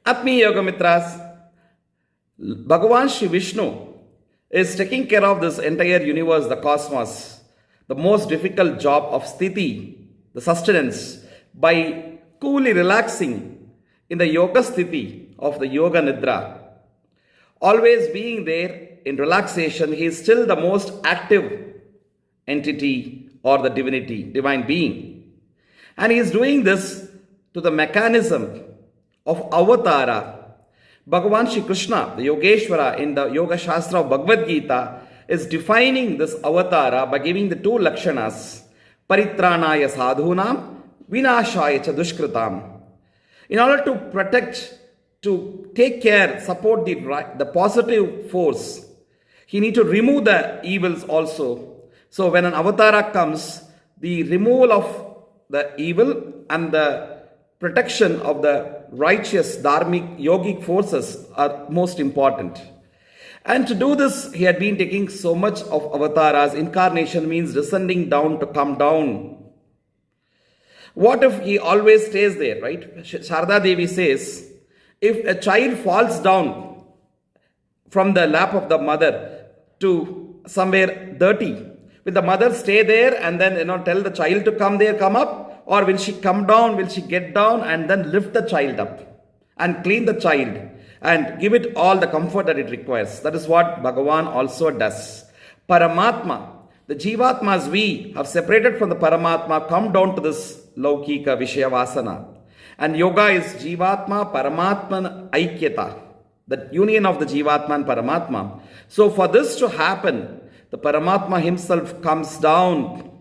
Atmi Yogamitras, Bhagavan Shri Vishnu is taking care of this entire universe, the cosmos, the most difficult job of sthiti, the sustenance, by coolly relaxing in the yoga sthiti of the yoga nidra. Always being there in relaxation, he is still the most active entity or the divinity, divine being. And he is doing this to the mechanism of avatara. Bhagavan Shri Krishna, the Yogeshwara in the Yoga Shastra of Bhagavad Gita, is defining this avatara by giving the two lakshanas, paritranaya sadhunam, vinashaya cha dushkritam. In order to protect, to take care, support the positive force, he need to remove the evils also. So when an avatara comes, the removal of the evil and the protection of the righteous, dharmic, yogic forces are most important. And to do this, he had been taking so much of avatars. Incarnation means descending down to come down. What if he always stays there, right? Sharda Devi says, if a child falls down from the lap of the mother to somewhere dirty, will the mother stay there and then tell the child to come there, come up? Or will she come down, will she get down and then lift the child up and clean the child and give it all the comfort that it requires? That is what Bhagavan also does. Paramatma, the Jivatmas we have separated from the Paramatma, come down to this Laukika Vishayavasana. And yoga is Jivatma Paramatman Aikyata, the union of the Jivatma and Paramatma. So for this to happen, the Paramatma himself comes down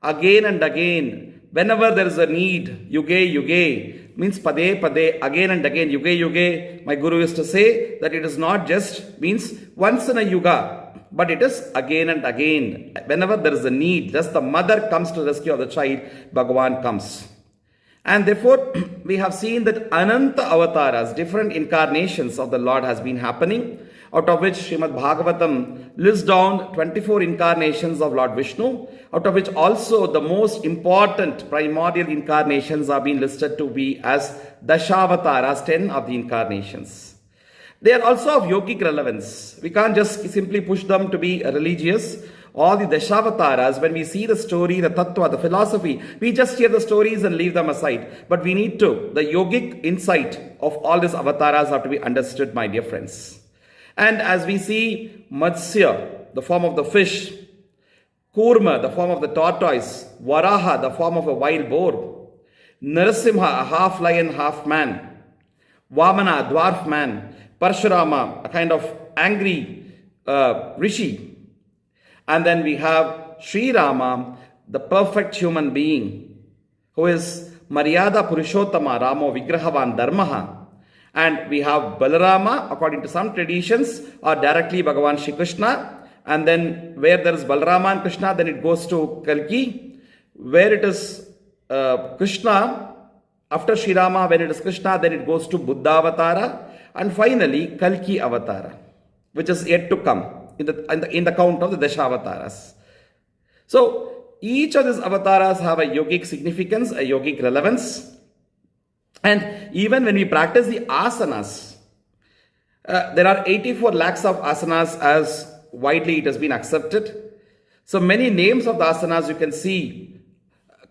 again and again. Whenever there is a need, yuge yuge, means pade pade, again and again, yuge yuge. My guru used to say that it is not just means once in a yuga, but it is again and again. Whenever there is a need, just the mother comes to the rescue of the child, Bhagavan comes. And therefore, we have seen that Ananta avatars, different incarnations of the Lord has been happening, out of which Srimad Bhagavatam lists down 24 incarnations of Lord Vishnu, out of which also the most important primordial incarnations are being listed to be as Dashavataras, 10 of the incarnations. They are also of yogic relevance. We can't just simply push them to be religious. All the Dashavataras, when we see the story, the tattva, the philosophy, we just hear the stories and leave them aside. But we need to, the yogic insight of all these avatars have to be understood, my dear friends. And as we see Matsya, the form of the fish, Kurma, the form of the tortoise, Varaha, the form of a wild boar, Narasimha, a half lion, half man, Vamana, a dwarf man, Parshurama, a kind of angry rishi. And then we have Sri Rama, the perfect human being, who is Maryada Purushottama, Ramo Vigrahavan Dharmaha. And we have Balarama, according to some traditions, or directly Bhagavan Shri Krishna. And then where there is Balarama and Krishna, then it goes to Kalki. Where it is Krishna, after Sri Rama, when it is Krishna, then it goes to Buddha Avatara. And finally, Kalki Avatara, which is yet to come in the count of the Dashavataras. So, each of these avatars have a yogic significance, a yogic relevance. And even when we practice the asanas, there are 84 lakhs of asanas as widely it has been accepted. So many names of the asanas you can see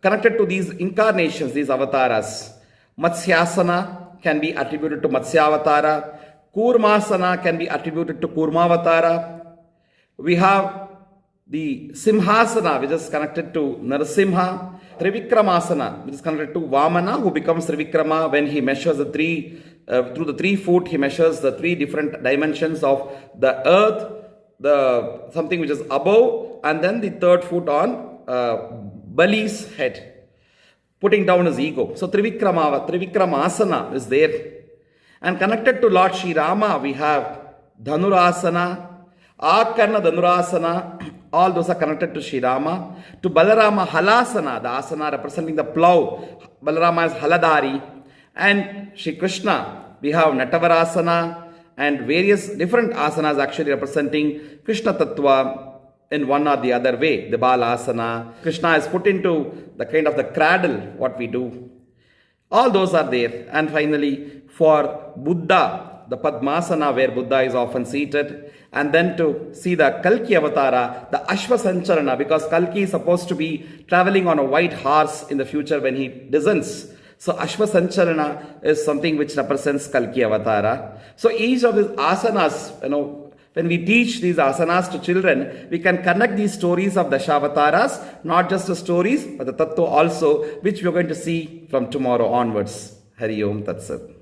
connected to these incarnations, these avatars. Matsyasana can be attributed to Matsyavatara. Kurmasana can be attributed to Kurmavatara. We have the Simhasana, which is connected to Narasimha. Trivikramasana, which is connected to Vamana, who becomes Trivikrama when he measures the through the 3 foot, he measures the 3 different dimensions of the earth, something which is above, and then the 3rd foot on Bali's head, putting down his ego. So Trivikramasana is there. And connected to Lord Sri Rama, we have Dhanurasana, Akarna Dhanurasana, all those are connected to Sri Rama. To Balarama, Halasana, the asana representing the plow. Balarama is Haladari. And Sri Krishna, we have Natavarasana and various different asanas actually representing Krishna Tattva in one or the other way. The Balasana, Krishna is put into the kind of the cradle, what we do. All those are there. And finally, for Buddha, the Padmasana where Buddha is often seated, and then to see the Kalki Avatara, the Ashva Sancharana, because Kalki is supposed to be traveling on a white horse in the future when he descends. So Ashva Sancharana is something which represents Kalki Avatara. So each of these asanas, when we teach these asanas to children, we can connect these stories of Dashawataras, not just the stories, but the Tattva also, which we are going to see from tomorrow onwards. Hari Om Tat Sat.